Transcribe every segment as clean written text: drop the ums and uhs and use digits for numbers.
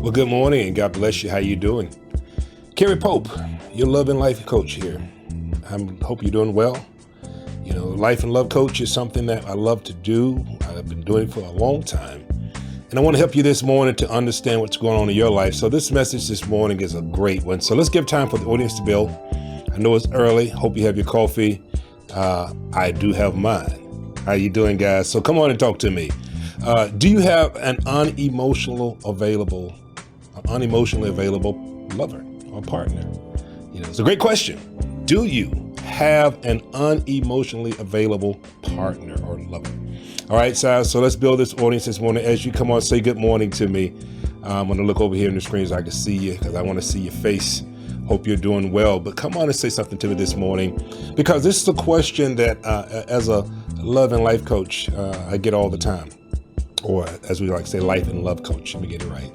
Well, good morning and God bless you. How you doing? Kerry Pope, your love and life coach here. I hope you're doing well. You know, life and love coach is something that I love to do. I've been doing it for a long time. And I want to help you this morning to understand what's going on in your life. So this message this morning is a great one. So let's give time for the audience to build. I know it's early. Hope you have your coffee. I do have mine. How you doing, guys? So come on and talk to me. Do you have an unemotionally available lover or partner? You know, it's a great question. Do you have an unemotionally available partner or lover? All right, so let's build this audience this morning. As you come on, say good morning to me. I'm going to look over here in the screen so I can see you because I want to see your face. Hope you're doing well. But come on and say something to me this morning, because this is a question that as a love and life coach, I get all the time. Or as we like to say, life and love coach. Let me get it right.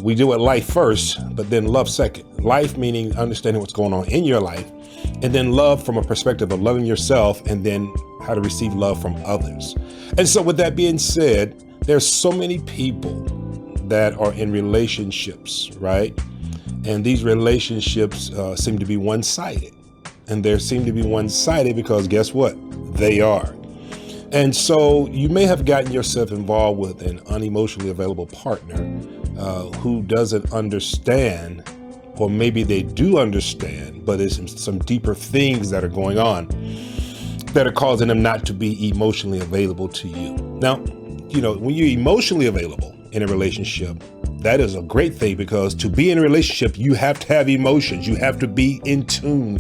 We do it life first, but then love second. Life meaning understanding what's going on in your life, and then love from a perspective of loving yourself, and then how to receive love from others. And so with that being said, there's so many people that are in relationships, right? And these relationships seem to be one-sided. And they seem to be one-sided because guess what? They are. And so you may have gotten yourself involved with an unemotionally available partner who doesn't understand, or maybe they do understand, but there's some deeper things that are going on that are causing them not to be emotionally available to you. Now, you know, when you're emotionally available in a relationship, that is a great thing, because to be in a relationship, you have to have emotions. You have to be in tune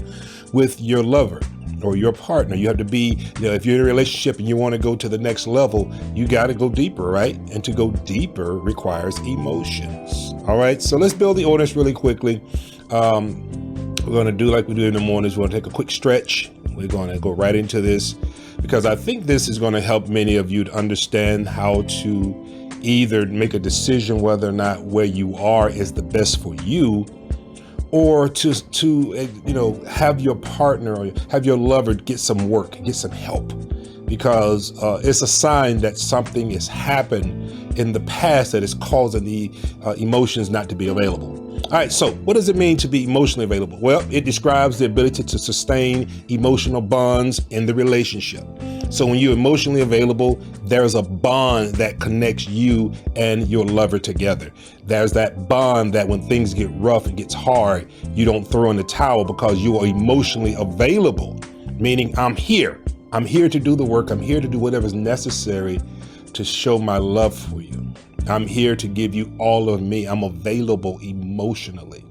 with your lover or your partner. You have to be, you know, if you're in a relationship and you want to go to the next level, you got to go deeper, right? And to go deeper requires emotions. All right. So let's build the audience really quickly. We're going to do like we do in the mornings. We're going to take a quick stretch. We're going to go right into this, because I think this is going to help many of you to understand how to either make a decision whether or not where you are is the best for you, or to you know, have your partner or have your lover get some work, get some help, because it's a sign that something has happened in the past that is causing the emotions not to be available. All right, so what does it mean to be emotionally available? Well, it describes the ability to sustain emotional bonds in the relationship. So when you're emotionally available, there's a bond that connects you and your lover together. There's that bond that when things get rough and gets hard, you don't throw in the towel because you are emotionally available, meaning I'm here. I'm here to do the work. I'm here to do whatever's necessary to show my love for you. I'm here to give you all of me. I'm available emotionally.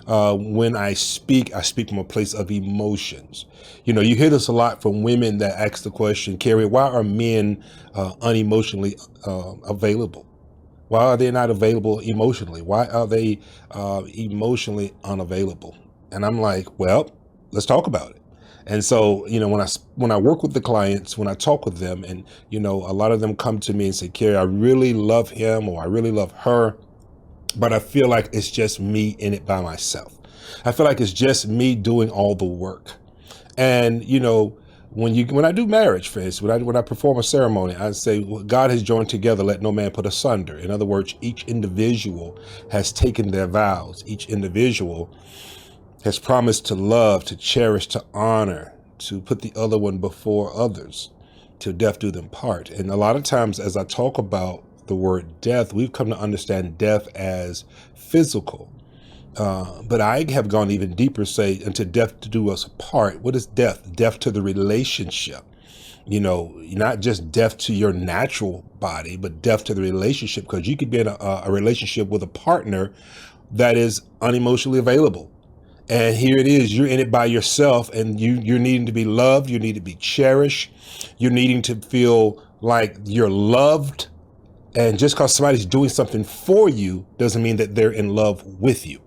When I speak from a place of emotions. You know, you hear this a lot from women that ask the question, Kerry, why are men unemotionally available? Why are they not available emotionally? Why are they emotionally unavailable? And I'm like, well, let's talk about it. And so, you know, when I work with the clients, when I talk with them, and, you know, a lot of them come to me and say, Kerry, I really love him or I really love her, but I feel like it's just me in it by myself. I feel like it's just me doing all the work. And, you know, when I do marriage, for instance, when I perform a ceremony, I say, well, God has joined together, let no man put asunder. In other words, each individual has taken their vows. Each individual has promised to love, to cherish, to honor, to put the other one before others, till death do them part. And a lot of times as I talk about the word death, we've come to understand death as physical. But I have gone even deeper, say, until death to do us apart. What is death? Death to the relationship. You know, not just death to your natural body, but death to the relationship, because you could be in a relationship with a partner that is unemotionally available. And here it is, you're in it by yourself, and you're needing to be loved, you need to be cherished, you're needing to feel like you're loved. And just because somebody's doing something for you doesn't mean that they're in love with you.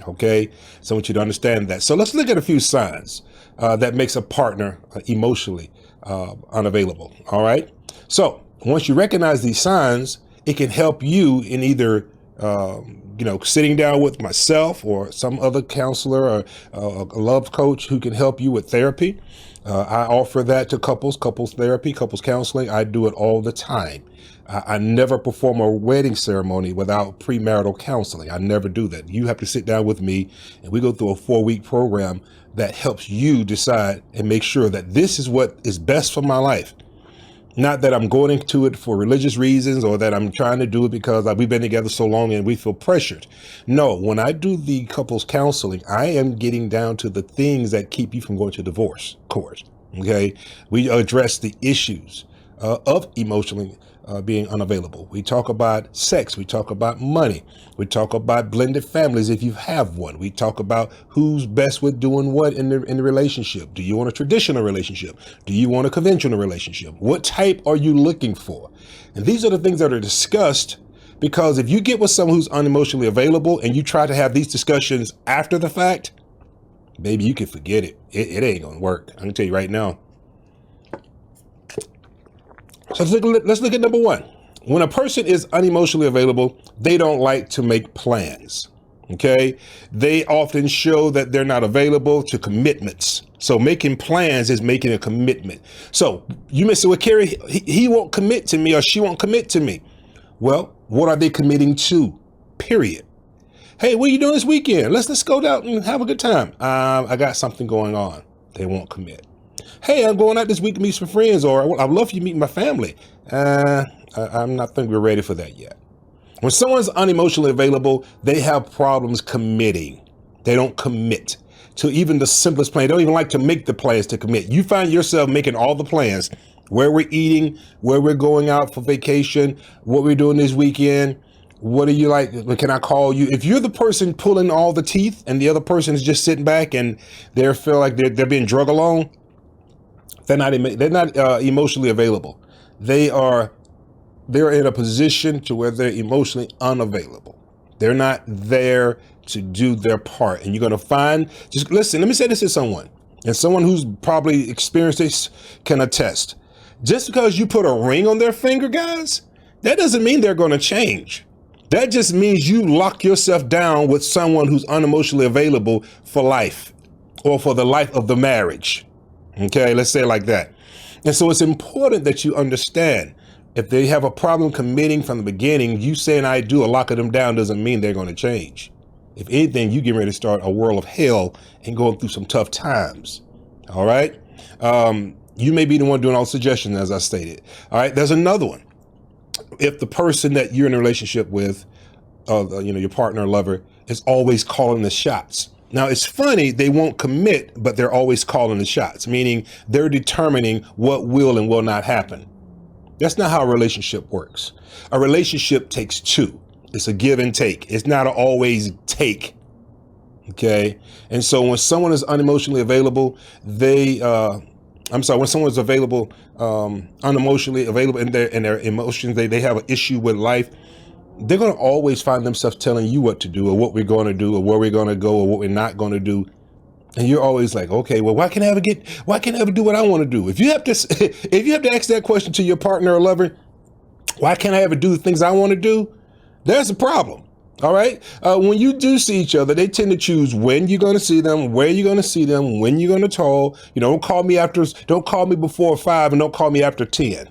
Okay, so I want you to understand that. So let's look at a few signs that makes a partner emotionally unavailable. All right. So once you recognize these signs, it can help you in either you know, sitting down with myself or some other counselor or a love coach who can help you with therapy. I offer that to couples therapy, couples counseling. I do it all the time. I never perform a wedding ceremony without premarital counseling. I never do that. You have to sit down with me and we go through a 4-week program that helps you decide and make sure that this is what is best for my life. Not that I'm going into it for religious reasons or that I'm trying to do it because we've been together so long and we feel pressured. No, when I do the couples counseling, I am getting down to the things that keep you from going to divorce court. Okay. We address the issues of emotionally being unavailable. We talk about sex. We talk about money. We talk about blended families if you have one. We talk about who's best with doing what in the relationship. Do you want a traditional relationship? Do you want a conventional relationship? What type are you looking for? And these are the things that are discussed, because if you get with someone who's unemotionally available and you try to have these discussions after the fact, baby, you can forget it. It ain't gonna work. I'm gonna tell you right now. So let's look at number one. When a person is unemotionally available, they don't like to make plans. Okay. They often show that they're not available to commitments. So making plans is making a commitment. So you may say, well, Kerry, he won't commit to me or she won't commit to me. Well, what are they committing to? Period. Hey, what are you doing this weekend? Let's go out and have a good time. I got something going on. They won't commit. Hey, I'm going out this week to meet some friends, or I'd love for you to meet my family. I'm not think we're ready for that yet. When someone's unemotionally available, they have problems committing. They don't commit to even the simplest plan. They don't even like to make the plans to commit. You find yourself making all the plans, where we're eating, where we're going out for vacation, what we're doing this weekend. What are you like? Can I call you? If you're the person pulling all the teeth and the other person is just sitting back and they feel like they're being drug along, they're not emotionally available. They're in a position to where they're emotionally unavailable. They're not there to do their part. And you're going to find, just listen, let me say this to someone, and someone who's probably experienced this can attest. Just because you put a ring on their finger, guys, that doesn't mean they're going to change. That just means you lock yourself down with someone who's unemotionally available for life or for the life of the marriage. Okay, let's say it like that. And so it's important that you understand, if they have a problem committing from the beginning, you saying I do or locking them down doesn't mean they're going to change. If anything, you get ready to start a world of hell and going through some tough times. All right. You may be the one doing all the suggestions, as I stated. All right. There's another one. If the person that you're in a relationship with, your partner or lover, is always calling the shots. Now, it's funny, they won't commit, but they're always calling the shots, meaning they're determining what will and will not happen. That's not how a relationship works. A relationship takes two. It's a give and take. It's not always take. Okay. And so when someone is unemotionally available, when someone's available, unemotionally available in their emotions, they have an issue with life, they're going to always find themselves telling you what to do or what we're going to do or where we're going to go or what we're not going to do. And you're always like, okay, well, why can't I ever do what I want to do? If you have to ask that question to your partner or lover, why can't I ever do the things I want to do? There's a problem. All right. When you do see each other, they tend to choose when you're going to see them, where you're going to see them, when you're going to talk. Don't call me before 5 and don't call me after 10.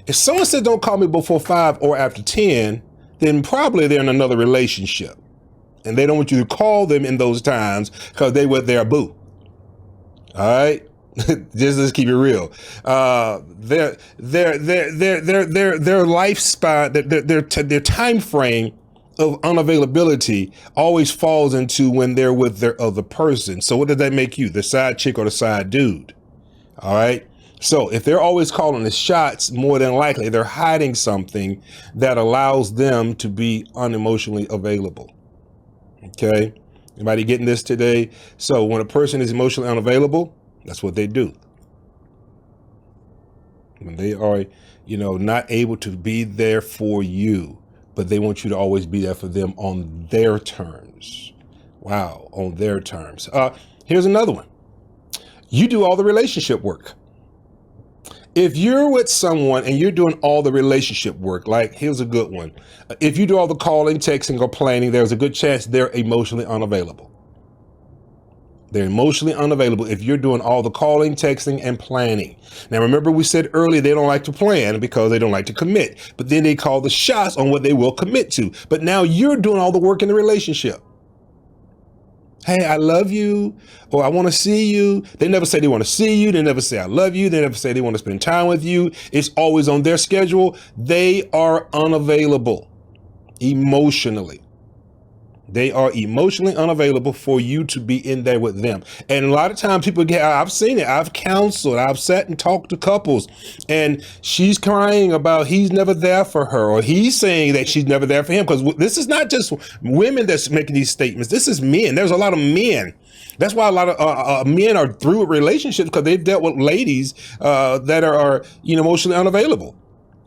If someone says don't call me before 5 or after 10, then probably they're in another relationship and they don't want you to call them in those times because they with their boo. All right. Just let's keep it real. Their lifespan, their time frame of unavailability always falls into when they're with their other person. So what does that make you? The side chick or the side dude? All right. So if they're always calling the shots, more than likely they're hiding something that allows them to be unemotionally available. Okay. Anybody getting this today? So when a person is emotionally unavailable, that's what they do. When they are, not able to be there for you, but they want you to always be there for them on their terms. Wow. On their terms. Here's another one. You do all the relationship work. If you're with someone and you're doing all the relationship work, like here's a good one. If you do all the calling, texting, or planning, there's a good chance they're emotionally unavailable. They're emotionally unavailable if you're doing all the calling, texting, and planning. Now, remember we said earlier they don't like to plan because they don't like to commit, but then they call the shots on what they will commit to. But now you're doing all the work in the relationship. Hey, I love you, or I want to see you. They never say they want to see you. They never say I love you. They never say they want to spend time with you. It's always on their schedule. They are unavailable emotionally. They are emotionally unavailable for you to be in there with them. And a lot of times people I've seen it. I've counseled. I've sat and talked to couples and she's crying about he's never there for her, or he's saying that she's never there for him. Because this is not just women that's making these statements. This is men. There's a lot of men. That's why a lot of men are through relationships, because they've dealt with ladies that are emotionally unavailable.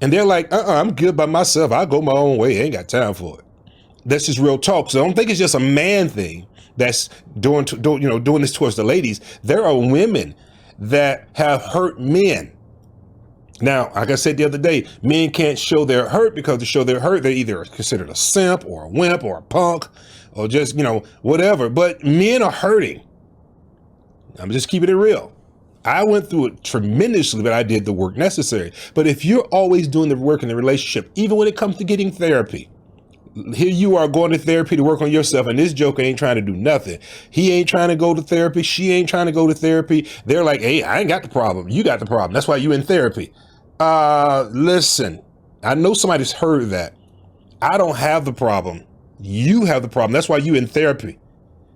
And they're like, I'm good by myself. I'll go my own way. I ain't got time for it. That's just real talk. So I don't think it's just a man thing that's doing this towards the ladies. There are women that have hurt men. Now, like I said the other day, men can't show their hurt, because to show their hurt, they're either considered a simp or a wimp or a punk or just, whatever. But men are hurting. I'm just keeping it real. I went through it tremendously, but I did the work necessary. But if you're always doing the work in the relationship, even when it comes to getting therapy, here you are going to therapy to work on yourself, and this joker ain't trying to do nothing. He ain't trying to go to therapy. She ain't trying to go to therapy. They're like, hey, I ain't got the problem. You got the problem. That's why you in therapy. Listen, I know somebody's heard that. I don't have the problem. You have the problem. That's why you in therapy.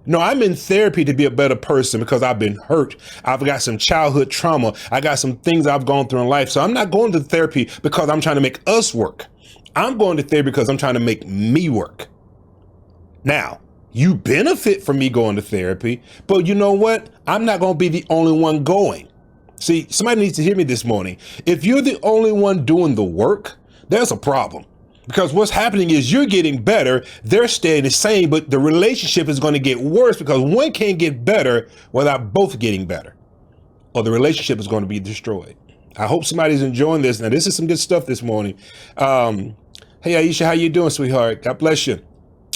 No, I'm in therapy to be a better person because I've been hurt. I've got some childhood trauma. I got some things I've gone through in life. So I'm not going to therapy because I'm trying to make us work. I'm going to therapy because I'm trying to make me work. Now, you benefit from me going to therapy, but you know what? I'm not going to be the only one going. See, somebody needs to hear me this morning. If you're the only one doing the work, there's a problem. Because what's happening is you're getting better, they're staying the same, but the relationship is going to get worse because one can't get better without both getting better, or the relationship is going to be destroyed. I hope somebody's enjoying this. Now, this is some good stuff this morning. Hey, Aisha, how you doing, sweetheart? God bless you.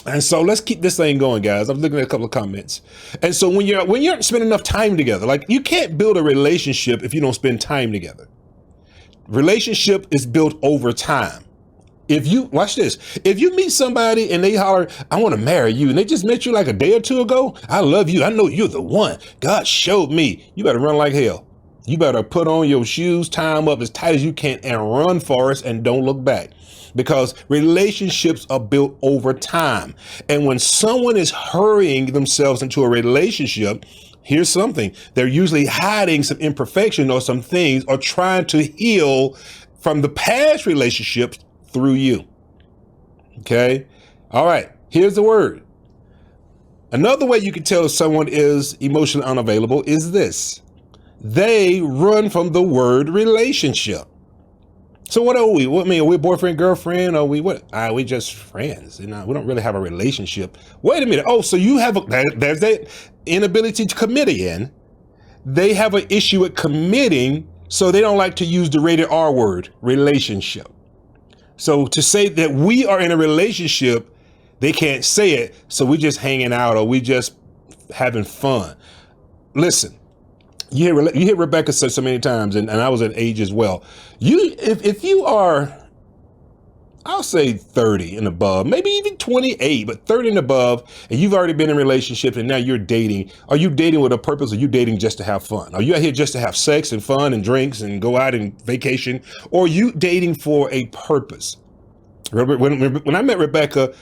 And so let's keep this thing going, guys. I'm looking at a couple of comments. And so when you're spending enough time together, like you can't build a relationship if you don't spend time together. Relationship is built over time. Watch this. If you meet somebody and they holler, I want to marry you, and they just met you like a day or two ago, I love you, I know you're the one, God showed me, you better run like hell. You better put on your shoes, tie them up as tight as you can, and run for us, and don't look back. Because relationships are built over time. And when someone is hurrying themselves into a relationship, here's something. They're usually hiding some imperfection or some things, or trying to heal from the past relationships through you. Okay. All right. Here's the word. Another way you can tell if someone is emotionally unavailable is this. They run from the word relationship. So what are we? Are we boyfriend, girlfriend? Or we just friends? We don't really have a relationship. Wait a minute. Oh, so you have there's that inability to commit again. They have an issue with committing, so they don't like to use the rated R word, relationship. So to say that we are in a relationship, they can't say it. So we just hanging out, or we just having fun. Listen. You hear Rebecca say so many times, and I was at age as well. If you are, I'll say 30 and above, maybe even 28, but 30 and above, and you've already been in relationships and now you're dating, are you dating with a purpose, or are you dating just to have fun? Are you out here just to have sex and fun and drinks and go out and vacation? Or are you dating for a purpose? When I met Rebecca,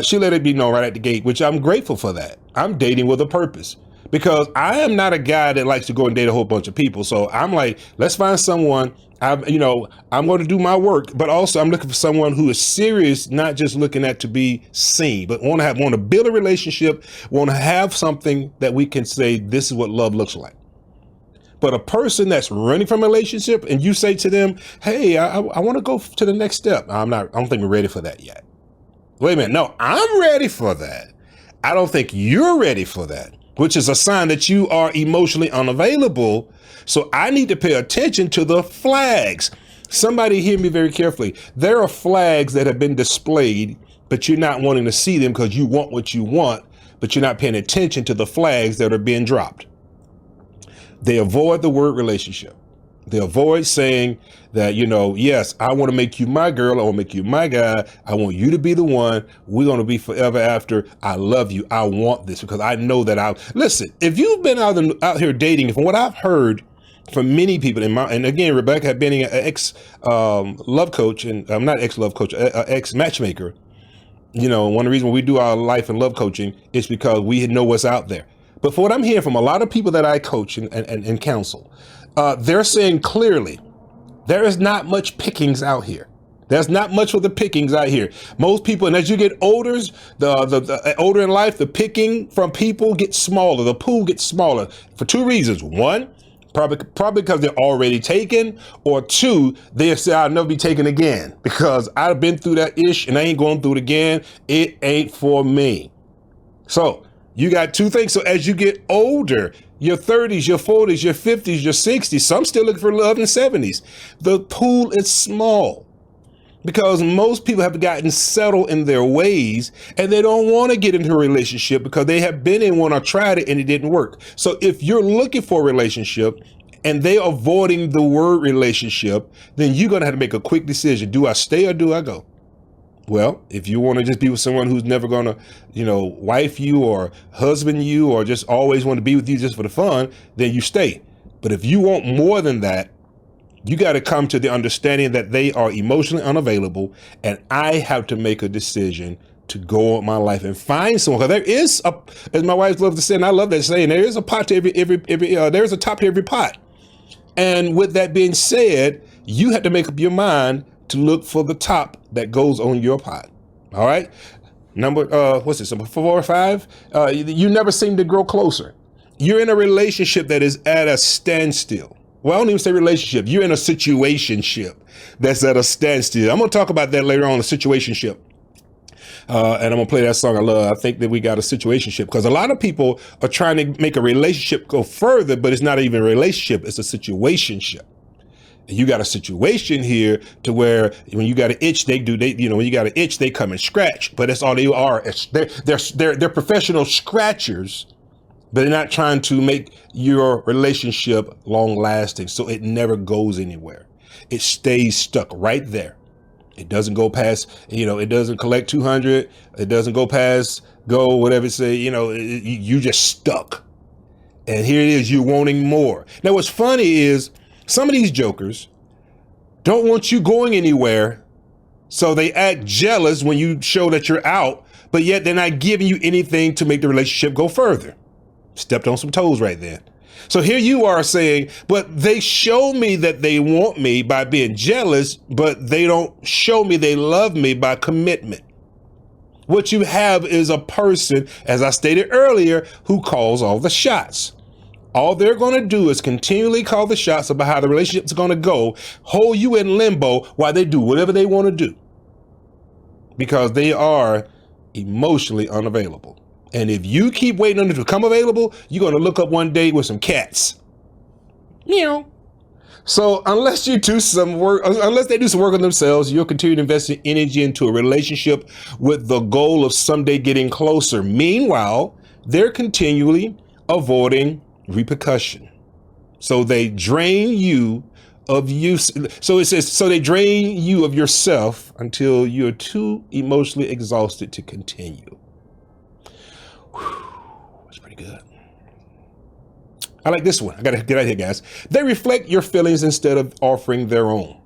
she let it be known right at the gate, which I'm grateful for that. I'm dating with a purpose. Because I am not a guy that likes to go and date a whole bunch of people. So I'm like, let's find someone. I'm going to do my work, but also I'm looking for someone who is serious, not just looking at to be seen, but want to build a relationship, want to have something that we can say, this is what love looks like. But a person that's running from a relationship and you say to them, hey, I want to go to the next step. I don't think we're ready for that yet. Wait a minute. No, I'm ready for that. I don't think you're ready for that, which is a sign that you are emotionally unavailable. So I need to pay attention to the flags. Somebody hear me very carefully. There are flags that have been displayed, but you're not wanting to see them because you want what you want, but you're not paying attention to the flags that are being dropped. They avoid the word relationship. They avoid saying that, yes, I want to make you my girl. I want to make you my guy. I want you to be the one. We're going to be forever after. I love you. I want this because I know that listen, if you've been out here dating, from what I've heard from many people and again, Rebecca being an ex love coach, and I'm not ex love coach, ex matchmaker, one of the reasons we do our life and love coaching is because we know what's out there. But for what I'm hearing from a lot of people that I coach and counsel, they're saying clearly, there is not much pickings out here. There's not much for the pickings out here. Most people, and as you get older, the older in life, the picking from people gets smaller. The pool gets smaller for two reasons. One, probably because they're already taken, or two, they say, I'll never be taken again because I've been through that ish and I ain't going through it again. It ain't for me. So you got two things. So as you get older, your 30s, your 40s, your 50s, your 60s, some still looking for love in the 70s. The pool is small because most people have gotten settled in their ways and they don't want to get into a relationship because they have been in one or tried it and it didn't work. So if you're looking for a relationship and they're avoiding the word relationship, then you're going to have to make a quick decision. Do I stay or do I go? Well, if you want to just be with someone who's never going to, wife you or husband you or just always want to be with you just for the fun, then you stay. But if you want more than that, you got to come to the understanding that they are emotionally unavailable and I have to make a decision to go on my life and find someone. Because there is, as my wife loves to say, and I love that saying, there is a pot to there's a top to every pot. And with that being said, you have to make up your mind to look for the top that goes on your pot. All right. Number 4 or 5? You never seem to grow closer. You're in a relationship that is at a standstill. Well, I don't even say relationship. You're in a situationship that's at a standstill. I'm going to talk about that later on, a situationship. And I'm going to play that song I love. I think that we got a situationship because a lot of people are trying to make a relationship go further, but it's not even a relationship. It's a situationship. You got a situation here to where when you got an itch, when you got an itch, they come and scratch, but that's all they are. They're professional scratchers, but they're not trying to make your relationship long lasting. So it never goes anywhere. It stays stuck right there. It doesn't go past, it doesn't collect 200. It doesn't go past whatever it say, you just stuck. And here it is, you're wanting more. Now, what's funny is, some of these jokers don't want you going anywhere, so they act jealous when you show that you're out, but yet they're not giving you anything to make the relationship go further. Stepped on some toes right there. So here you are saying, but they show me that they want me by being jealous, but they don't show me they love me by commitment. What you have is a person, as I stated earlier, who calls all the shots. All they're going to do is continually call the shots about how the relationship's going to go, hold you in limbo while they do whatever they want to do. Because they are emotionally unavailable. And if you keep waiting on them to become available, you're going to look up one day with some cats. Meow. So unless they do some work on themselves, you'll continue to invest your energy into a relationship with the goal of someday getting closer. Meanwhile, they're continually avoiding repercussion. So they drain you of you. So it says, so they drain you of yourself until you're too emotionally exhausted to continue. Whew, that's pretty good. I like this one. I got to get out here, guys. They reflect your feelings instead of offering their own.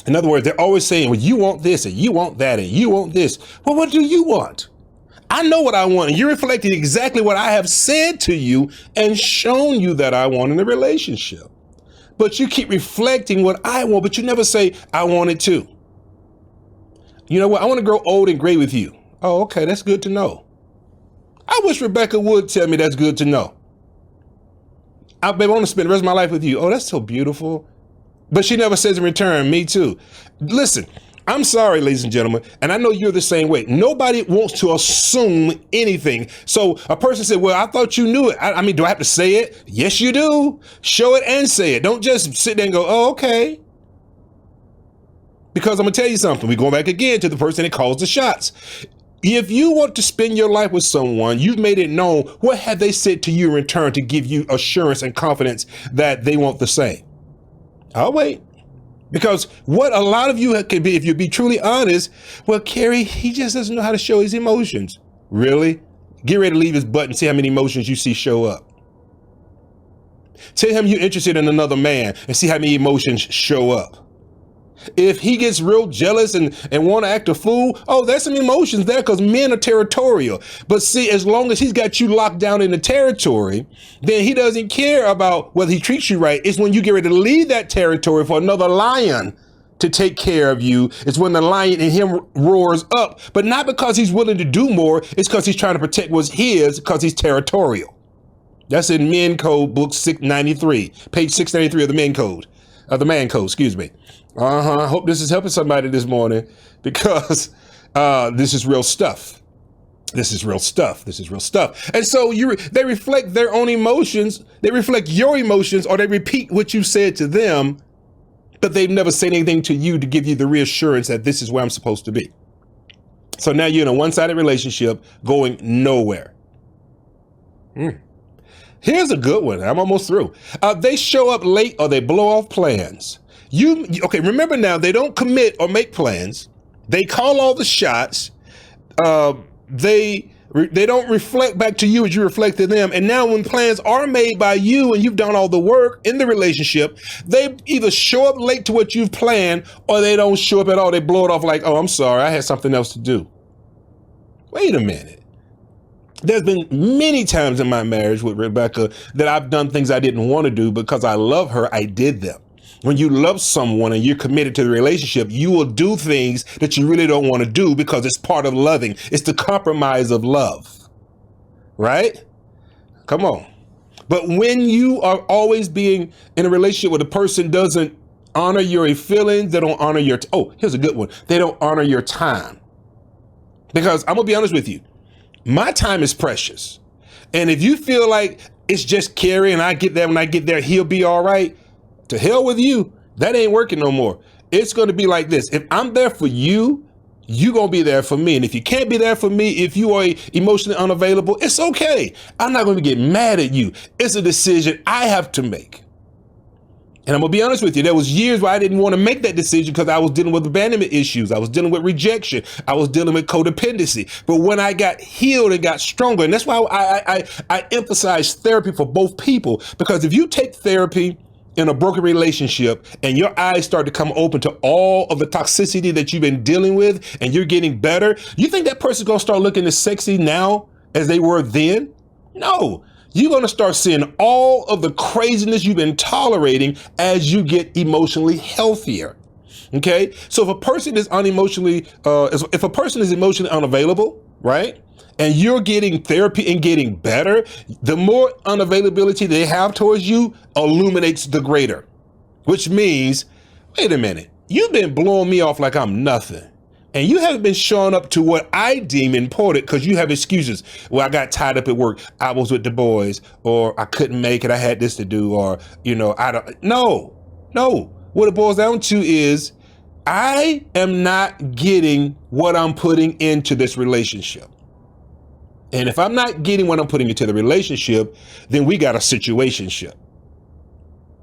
In other words, they're always saying, well, you want this and you want that and you want this. Well, what do you want? I know what I want. And you're reflecting exactly what I have said to you and shown you that I want in a relationship. But you keep reflecting what I want, but you never say, I want it too. You know what? I want to grow old and gray with you. Oh, okay. That's good to know. I wish Rebecca would tell me that's good to know. I want to spend the rest of my life with you. Oh, that's so beautiful. But she never says in return, me too. Listen, I'm sorry, ladies and gentlemen, and I know you're the same way. Nobody wants to assume anything. So a person said, well, I thought you knew it. I mean, do I have to say it? Yes, you do. Show it and say it. Don't just sit there and go, oh, okay. Because I'm going to tell you something. We're going back again to the person that calls the shots. If you want to spend your life with someone, you've made it known, what have they said to you in return to give you assurance and confidence that they want the same? I'll wait. Because what a lot of you could be, if you be truly honest, well, Carrie, he just doesn't know how to show his emotions. Really? Get ready to leave his butt and see how many emotions you see show up. Tell him you're interested in another man and see how many emotions show up. If he gets real jealous and want to act a fool, oh, there's some emotions there because men are territorial. But see, as long as he's got you locked down in the territory, then he doesn't care about whether he treats you right. It's when you get ready to leave that territory for another lion to take care of you. It's when the lion in him roars up, but not because he's willing to do more. It's because he's trying to protect what's his because he's territorial. That's in Men Code, book 693, page 693 of the Man Code, excuse me. I hope this is helping somebody this morning because this is real stuff. This is real stuff. And so they reflect their own emotions. They reflect your emotions, or they repeat what you said to them, but they've never said anything to you to give you the reassurance that this is where I'm supposed to be. So now you're in a one-sided relationship going nowhere. Here's a good one. I'm almost through. They show up late or they blow off plans. Okay, remember now, they don't commit or make plans. They call all the shots. They don't reflect back to you as you reflect to them. And now when plans are made by you and you've done all the work in the relationship, they either show up late to what you've planned or they don't show up at all. They blow it off like, oh, I'm sorry, I had something else to do. Wait a minute. There's been many times in my marriage with Rebecca that I've done things I didn't want to do because I love her. I did them. When you love someone and you're committed to the relationship, you will do things that you really don't want to do because it's part of loving. It's the compromise of love, right? Come on. But when you are always being in a relationship where the person doesn't honor your feelings, they don't honor your, here's a good one. They don't honor your time. Because I'm going to be honest with you. My time is precious. And if you feel like it's just Carrie and I get there, when I get there, he'll be all right. To hell with you. That ain't working no more. It's going to be like this. If I'm there for you, you're going to be there for me. And if you can't be there for me, if you are emotionally unavailable, it's okay. I'm not going to get mad at you. It's a decision I have to make. And I'm going to be honest with you. There was years where I didn't want to make that decision because I was dealing with abandonment issues. I was dealing with rejection. I was dealing with codependency. But when I got healed and got stronger, and that's why I emphasize therapy for both people, because if you take therapy in a broken relationship and your eyes start to come open to all of the toxicity that you've been dealing with and you're getting better, you think that person's going to start looking as sexy now as they were then? No. You're going to start seeing all of the craziness you've been tolerating as you get emotionally healthier. Okay. So if a person is emotionally unavailable, right? And you're getting therapy and getting better, the more unavailability they have towards you illuminates the greater, which means, wait a minute, you've been blowing me off like I'm nothing. And you haven't been showing up to what I deem important because you have excuses. Well, I got tied up at work. I was with the boys, or I couldn't make it. I had this to do, or, no. What it boils down to is I am not getting what I'm putting into this relationship. And if I'm not getting what I'm putting into the relationship, then we got a situationship.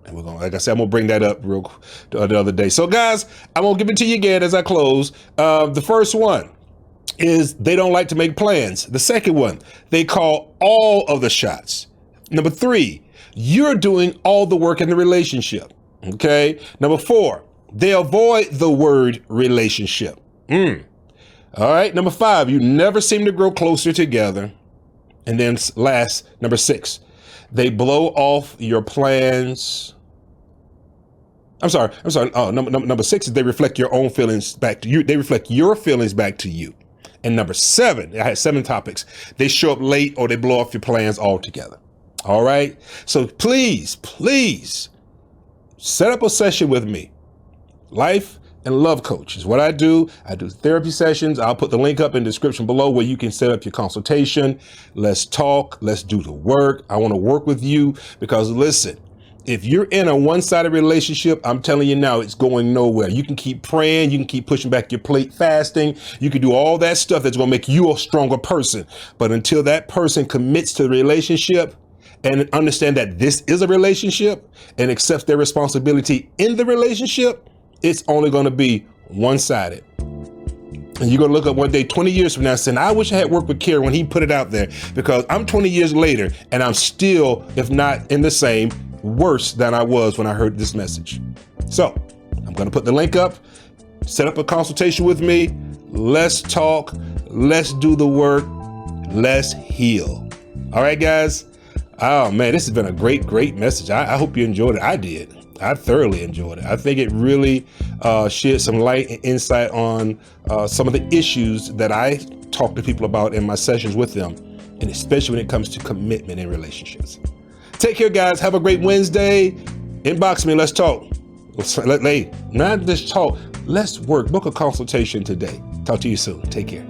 And we're going, like I said, I'm going to bring that up real the other day. So guys, I'm going to give it to you again as I close. The first one is they don't like to make plans. The second one, they call all of the shots. Number 3, you're doing all the work in the relationship. Okay. Number 4, they avoid the word relationship. All right. Number 5, you never seem to grow closer together. And then last, number 6, they blow off your plans. I'm sorry. Oh, number 6 is they reflect your own feelings back to you. They reflect your feelings back to you. And number 7, I had 7 topics. They show up late or they blow off your plans altogether. All right. So please set up a session with me. Life and love coach is what I do. I do therapy sessions. I'll put the link up in the description below where you can set up your consultation. Let's talk. Let's do the work. I want to work with you because listen, If you're in a one-sided relationship, I'm telling you now, it's going nowhere. You can keep praying. You can keep pushing back your plate, fasting. You can do all that stuff that's going to make you a stronger person. But until that person commits to the relationship and understand that this is a relationship and accepts their responsibility in the relationship, it's only going to be one-sided. And you're going to look up one day, 20 years from now, saying, I wish I had worked with Kerry when he put it out there, because I'm 20 years later and I'm still, if not in the same, worse than I was when I heard this message. So I'm going to put the link up, set up a consultation with me. Let's talk. Let's do the work. Let's heal. All right, guys. Oh man, this has been a great message. I hope you enjoyed it. I did. I thoroughly enjoyed it. I think it really shed some light and insight on some of the issues that I talk to people about in my sessions with them, and especially when it comes to commitment in relationships. Take care, guys. Have a great Wednesday. Inbox me. Let's talk. Not just talk. Let's work. Book a consultation today. Talk to you soon. Take care.